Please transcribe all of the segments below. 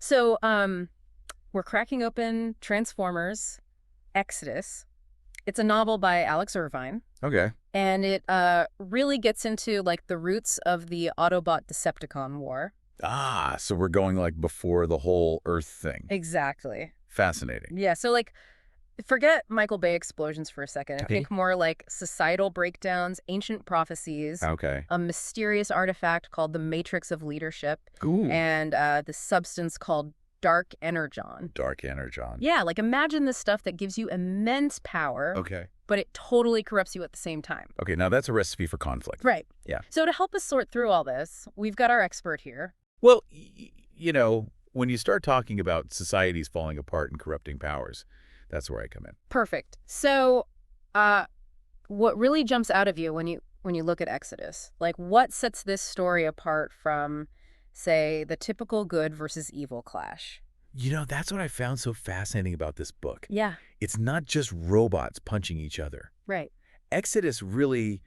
So, we're cracking open Transformers Exodus. It's a novel by Alex Irvine. Okay. And it really gets into, like, the roots of the Autobot Decepticon War. Ah, so we're going like before the whole Earth thing. Exactly. Fascinating. Yeah, so, like, forget Michael Bay explosions for a second and Okay. think more like societal breakdowns, ancient prophecies, Okay. a mysterious artifact called the Matrix of Leadership, Ooh. and the substance called Dark Energon. Dark Energon. Yeah, like imagine the stuff that gives you immense power, Okay. but it totally corrupts you at the same time. Okay, now that's a recipe for conflict. Right. Yeah. So to help us sort through all this, we've got our expert here. Well, you know, when you start talking about societies falling apart and corrupting powers, that's where I come in. Perfect. So what really jumps out of you when you look at Exodus? Like, what sets this story apart from, say, the typical good versus evil clash? You know, that's what I found so fascinating about this book. Yeah. It's not just robots punching each other. Right. Exodus really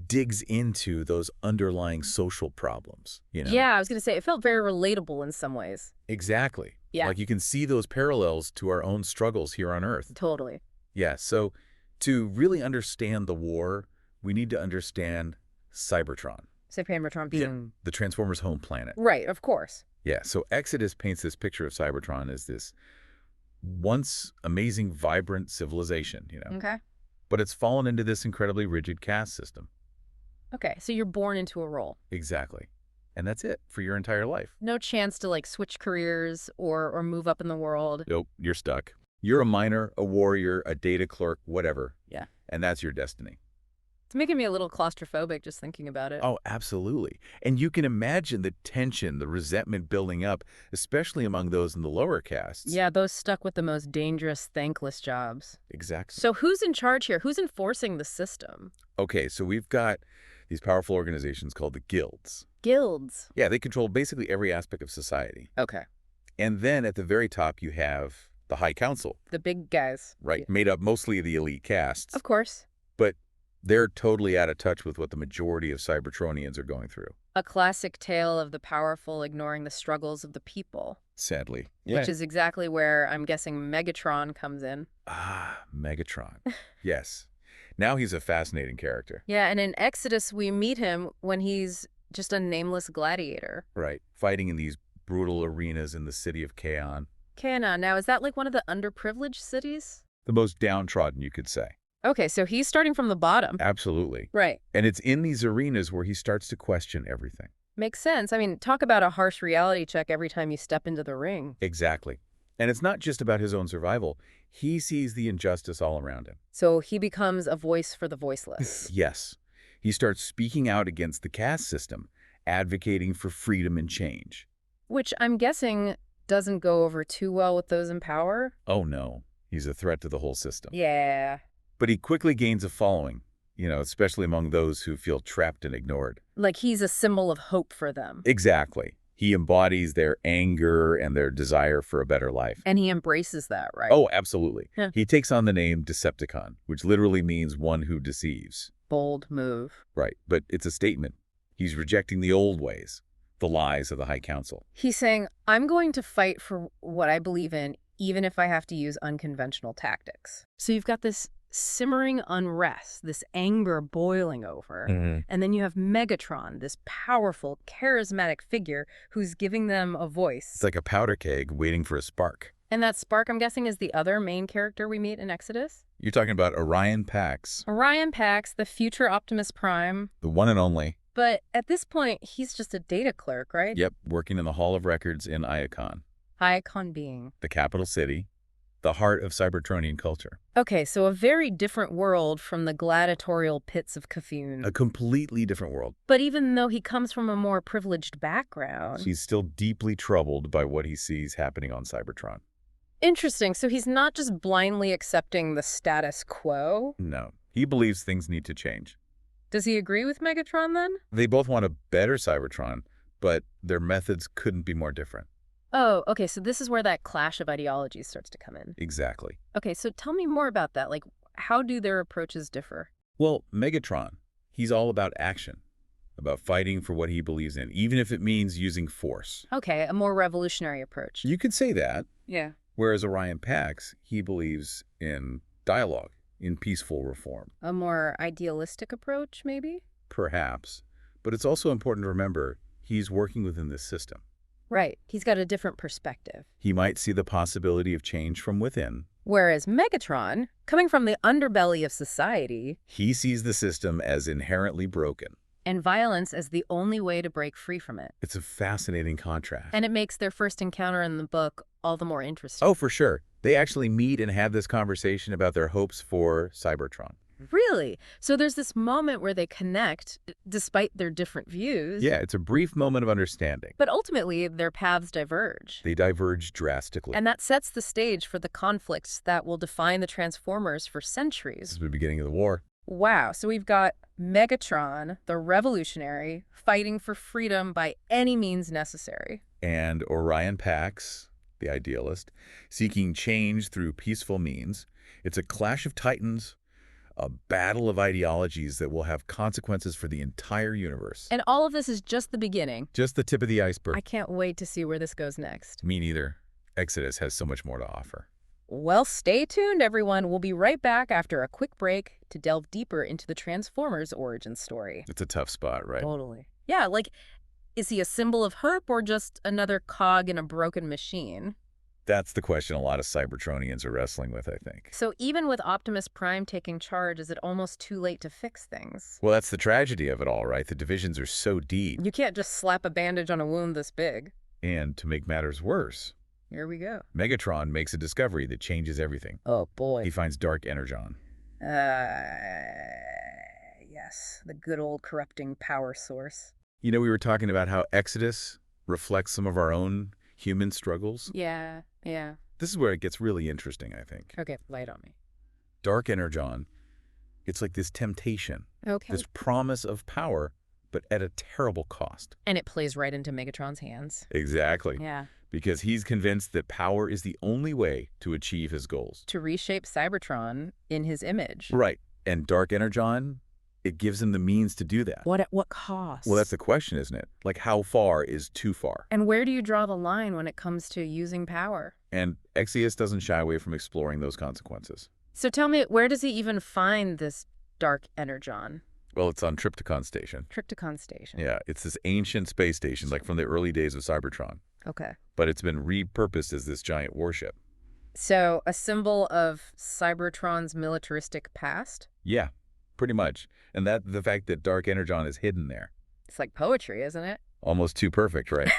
digs into those underlying social problems, you know? Yeah, I was going to say, it felt very relatable in some ways. Exactly. Yeah. Like you can see those parallels to our own struggles here on Earth. Totally. Yeah, so to really understand the war, we need to understand Cybertron. Cybertron being... The Transformers' home planet. Right, of course. Yeah, so Exodus paints this picture of Cybertron as this once amazing, vibrant civilization, you know? Okay. But it's fallen into this incredibly rigid caste system. Okay, so you're born into a role. Exactly. And that's it for your entire life. No chance to, like, switch careers or move up in the world. Nope, you're stuck. You're a miner, a warrior, a data clerk, whatever. Yeah. And that's your destiny. It's making me a little claustrophobic just thinking about it. Oh, absolutely. And you can imagine the tension, the resentment building up, especially among those in the lower castes. Yeah, those stuck with the most dangerous, thankless jobs. Exactly. So who's in charge here? Who's enforcing the system? Okay, so we've got these powerful organizations called the guilds. Guilds. Yeah, they control basically every aspect of society. Okay. And then at the very top, you have the High Council. The big guys. Right, Yeah. made up mostly of the elite castes. Of course. But they're totally out of touch with what the majority of Cybertronians are going through. A classic tale of the powerful ignoring the struggles of the people. Sadly. Which is exactly where I'm guessing Megatron comes in. Ah, Megatron. Yes. Now he's a fascinating character. Yeah, and in Exodus, we meet him when he's just a nameless gladiator. Right. Fighting in these brutal arenas in the city of Kaon. Kanon. Now, is that like one of the underprivileged cities? The most downtrodden, you could say. Okay, so he's starting from the bottom. Absolutely. Right. And it's in these arenas where he starts to question everything. Makes sense. I mean, talk about a harsh reality check every time you step into the ring. Exactly. And it's not just about his own survival. He sees the injustice all around him. So he becomes a voice for the voiceless. Yes. He starts speaking out against the caste system, advocating for freedom and change. Which I'm guessing doesn't go over too well with those in power. Oh no, he's a threat to the whole system. Yeah. But he quickly gains a following, you know, especially among those who feel trapped and ignored. Like he's a symbol of hope for them. Exactly. He embodies their anger and their desire for a better life. And he embraces that, right? Oh, absolutely. Yeah. He takes on the name Decepticon, which literally means one who deceives. Bold move. Right, but it's a statement. He's rejecting the old ways, the lies of the High Council. He's saying, I'm going to fight for what I believe in, even if I have to use unconventional tactics. So you've got this simmering unrest, this anger boiling over. And then you have Megatron, this powerful, charismatic figure who's giving them a voice. It's like a powder keg waiting for a spark. And that spark, I'm guessing, is the other main character we meet in Exodus? You're talking about Orion Pax, Orion Pax, the future Optimus Prime. the one and only. But at this point, he's just a data clerk, right? Yep, working in the Hall of Records in Iacon, Icon being. the capital city, the heart of Cybertronian culture. Okay, so a very different world from the gladiatorial pits of Cthulhu. A completely different world. But even though he comes from a more privileged background... He's still deeply troubled by what he sees happening on Cybertron. Interesting. So he's not just blindly accepting the status quo? No, he believes things need to change. Does he agree with Megatron then? They both want a better Cybertron, but their methods couldn't be more different. Oh, okay, so this is where that clash of ideologies starts to come in. Exactly. Okay, so tell me more about that. Like, how do their approaches differ? Well, Megatron, he's all about action. about fighting for what he believes in, even if it means using force. Okay, a more revolutionary approach. You could say that. Yeah. Whereas Orion Pax, he believes in dialogue, in peaceful reform. A more idealistic approach, maybe? Perhaps. But it's also important to remember he's working within this system. Right. He's got a different perspective. He might see the possibility of change from within. Whereas Megatron, coming from the underbelly of society, He sees the system as inherently broken. and violence as the only way to break free from it. It's a fascinating contrast. And it makes their first encounter in the book all the more interesting. Oh, for sure. They actually meet and have this conversation about their hopes for Cybertron. Really? So there's this moment where they connect, despite their different views. Yeah, it's a brief moment of understanding. But ultimately, their paths diverge. They diverge drastically. And that sets the stage for the conflicts that will define the Transformers for This centuries. is the beginning of the war. Wow. So we've got Megatron, the revolutionary, fighting for freedom by any means necessary. And Orion Pax, the idealist, seeking change through peaceful means. It's a clash of titans, a battle of ideologies that will have consequences for the entire universe. And all of this is just the beginning. Just the tip of the iceberg. I can't wait to see where this goes next. Me neither. Exodus has so much more to offer. Well, stay tuned, everyone. We'll be right back after a quick break to delve deeper into the Transformers origin story. It's a tough spot, right? Totally. Yeah, like, is he a symbol of hope or just another cog in a broken machine? That's the question a lot of Cybertronians are wrestling with, I think. So even with Optimus Prime taking charge, is it almost too late to fix things? Well, that's the tragedy of it all, right? The divisions are so deep. You can't just slap a bandage on a wound this big. And to make matters worse, Here we go. Megatron makes a discovery that changes everything. Oh, boy. He finds Dark Energon. Yes, the good old corrupting power source. You know, we were talking about how Exodus reflects some of our own human struggles. Yeah. This is where it gets really interesting, I think. Okay, light on me. Dark Energon, it's like this temptation, Okay. this promise of power, but at a terrible cost. And it plays right into Megatron's hands. Exactly. Yeah. Because he's convinced that power is the only way to achieve his goals. To reshape Cybertron in his image. Right. And Dark Energon, it gives him the means to do that. What at what cost? Well, that's the question, isn't it? Like, how far is too far? And where do you draw the line when it comes to using power? And Exodus doesn't shy away from exploring those consequences. So tell me, where does he even find this Dark Energon? Well, it's on Trypticon Station. Trypticon Station. Yeah, it's this ancient space station, like from the early days of Cybertron. Okay. But it's been repurposed as this giant warship. So a symbol of Cybertron's militaristic past? Yeah, pretty much. And the fact that Dark Energon is hidden there. It's like poetry, isn't it? Almost too perfect, right?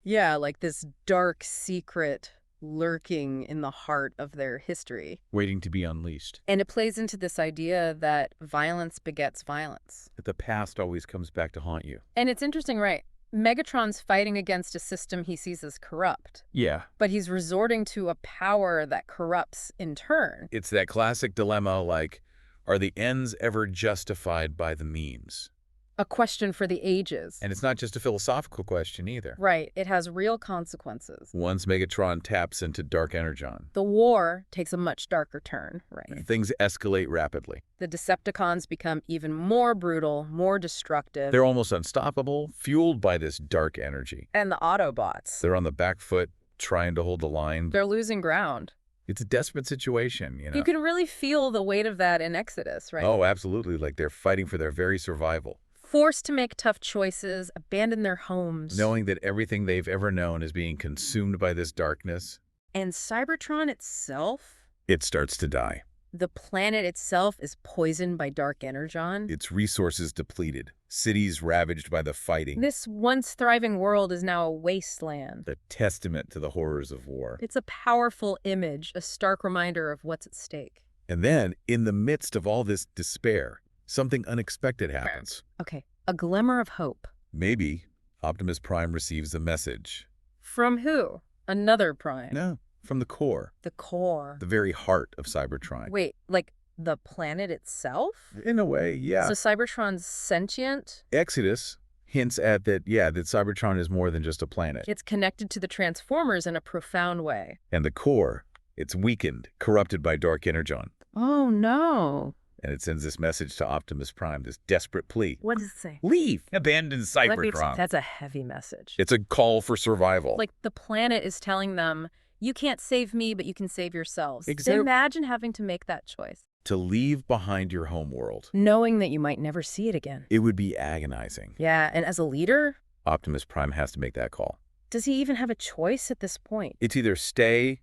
Yeah, like this dark secret lurking in the heart of their history. Waiting to be unleashed. And it plays into this idea that violence begets violence. That the past always comes back to haunt you. And it's interesting, right? Megatron's fighting against a system he sees as corrupt, Yeah. but he's resorting to a power that corrupts in turn. It's that classic dilemma like, are the ends ever justified by the means? A question for the ages. And it's not just a philosophical question either. Right, it has real consequences. Once Megatron taps into Dark Energon, The war takes a much darker turn, right? things escalate rapidly. The Decepticons become even more brutal, more destructive. They're almost unstoppable, fueled by this dark energy. And the Autobots. They're on the back foot, trying to hold the line. They're losing ground. It's a desperate situation, you know? You can really feel the weight of that in Exodus, right? Oh, absolutely. Like they're fighting for their very survival. Forced to make tough choices, abandon their homes. Knowing that everything they've ever known is being consumed by this darkness, And Cybertron itself? it starts to die. The planet itself is poisoned by Dark Energon. Its resources depleted, cities ravaged by the fighting. This once thriving world is now a wasteland. A testament to the horrors of war. It's a powerful image, a stark reminder of what's at stake. And then, in the midst of all this despair, something unexpected happens. Okay, a glimmer of hope. Maybe Optimus Prime receives a message. From who? Another Prime. No, from the core, The core. the very heart of Cybertron. Wait, like the planet itself? In a way, yeah. So Cybertron's sentient? Exodus hints at that, yeah, that Cybertron is more than just a planet. It's connected to the Transformers in a profound way. And the core, it's weakened, corrupted by Dark Energon. Oh, no. And it sends this message to Optimus Prime, this desperate plea. What does it say? Leave! Abandon Cybertron. That's a heavy message. It's a call for survival. Like the planet is telling them, you can't save me, but you can save yourselves. Exactly. Imagine having to make that choice. To leave behind your homeworld. Knowing that you might never see it again. It would be agonizing. Yeah, and as a leader, Optimus Prime has to make that call. does he even have a choice at this point? It's either stay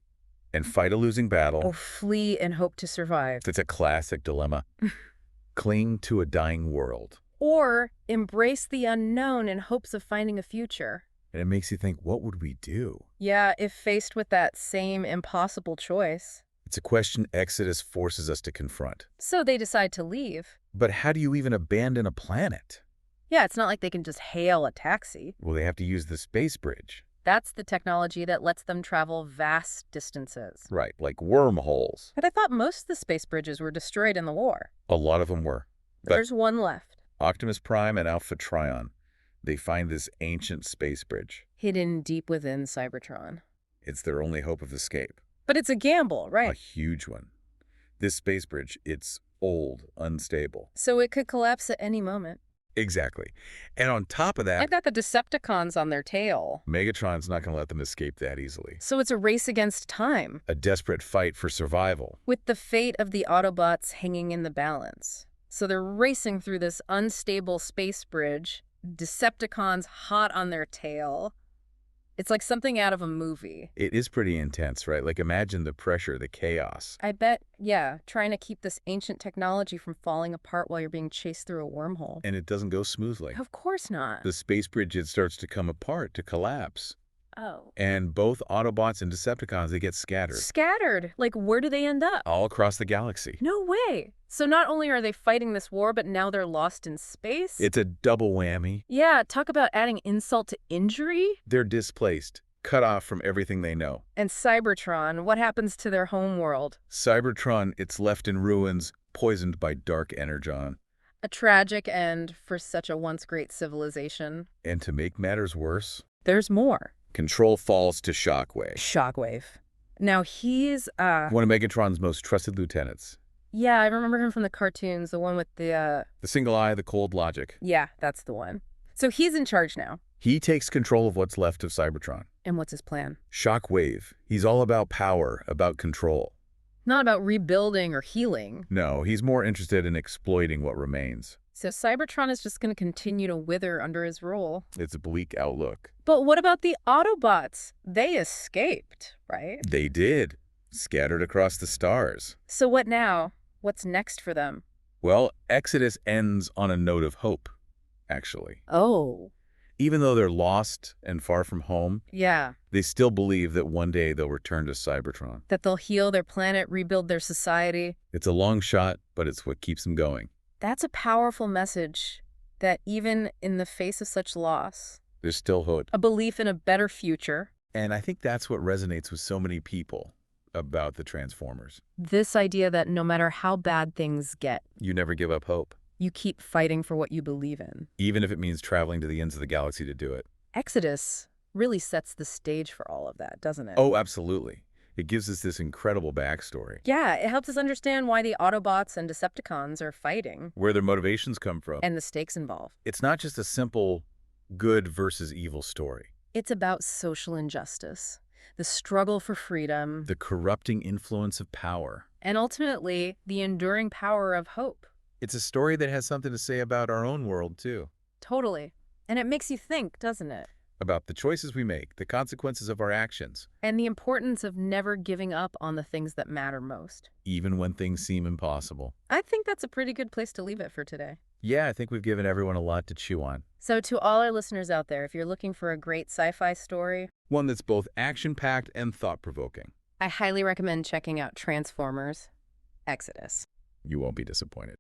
and fight a losing battle. Or flee and hope to survive. It's a classic dilemma. Cling to a dying world. Or embrace the unknown in hopes of finding a future. And it makes you think, what would we do? Yeah, if faced with that same impossible choice. It's a question Exodus forces us to confront. So they decide to leave. But how do you even abandon a planet? Yeah, it's not like they can just hail a taxi. Well, they have to use the space bridge. That's the technology that lets them travel vast distances. Right, like wormholes. But I thought most of the space bridges were destroyed in the war. A lot of them were. But There's one left. Optimus Prime and Alpha Trion, they find this ancient space bridge. Hidden deep within Cybertron. It's their only hope of escape. But it's a gamble, right? A huge one. This space bridge, it's old, unstable. So it could collapse at any moment. Exactly. And on top of that, I've got the Decepticons on their tail. Megatron's not going to let them escape that easily. So it's a race against time. A desperate fight for survival. With the fate of the Autobots hanging in the balance. So they're racing through this unstable space bridge. Decepticons hot on their tail. It's like something out of a movie. It is pretty intense, right? Like imagine the pressure, the chaos. I bet, yeah, trying to keep this ancient technology from falling apart while you're being chased through a wormhole. And it doesn't go smoothly. Of course not. The space bridge, it starts to come apart, to collapse. Oh. And both Autobots and Decepticons, they get scattered. Scattered? Like, where do they end up? All across the galaxy. No way. So not only are they fighting this war, but now they're lost in space? It's a double whammy. Yeah, talk about adding insult to injury. They're displaced, cut off from everything they know. And Cybertron, what happens to their homeworld? Cybertron, it's left in ruins, poisoned by Dark Energon. A tragic end for such a once great civilization. And to make matters worse, there's more. Control falls to Shockwave. Shockwave. Now he's, one of Megatron's most trusted lieutenants. Yeah, I remember him from the cartoons, the one with the single eye, the cold logic. Yeah, that's the one. So he's in charge now. He takes control of what's left of Cybertron. And what's his plan? Shockwave. He's all about power, about control. Not about rebuilding or healing. No, he's more interested in exploiting what remains. So Cybertron is just going to continue to wither under his rule. It's a bleak outlook. But what about the Autobots? They escaped, right? They did. Scattered across the stars. So what now? What's next for them? Well, Exodus ends on a note of hope, actually. Oh. Even though they're lost and far from home, yeah, they still believe that one day they'll return to Cybertron. That they'll heal their planet, rebuild their society. It's a long shot, but it's what keeps them going. That's a powerful message, that even in the face of such loss, there's still hope. A belief in a better future. And I think that's what resonates with so many people about the Transformers. This idea that no matter how bad things get, you never give up hope. You keep fighting for what you believe in. Even if it means traveling to the ends of the galaxy to do it. Exodus really sets the stage for all of that, doesn't it? Oh, absolutely. It gives us this incredible backstory. Yeah, it helps us understand why the Autobots and Decepticons are fighting. Where their motivations come from. And the stakes involved. It's not just a simple good versus evil story. It's about social injustice, the struggle for freedom, the corrupting influence of power, and ultimately, the enduring power of hope. It's a story that has something to say about our own world, too. Totally. And it makes you think, doesn't it? About the choices we make, the consequences of our actions. And the importance of never giving up on the things that matter most. Even when things seem impossible. I think that's a pretty good place to leave it for today. Yeah, I think we've given everyone a lot to chew on. So to all our listeners out there, if you're looking for a great sci-fi story, one that's both action-packed and thought-provoking, I highly recommend checking out Transformers: Exodus. You won't be disappointed.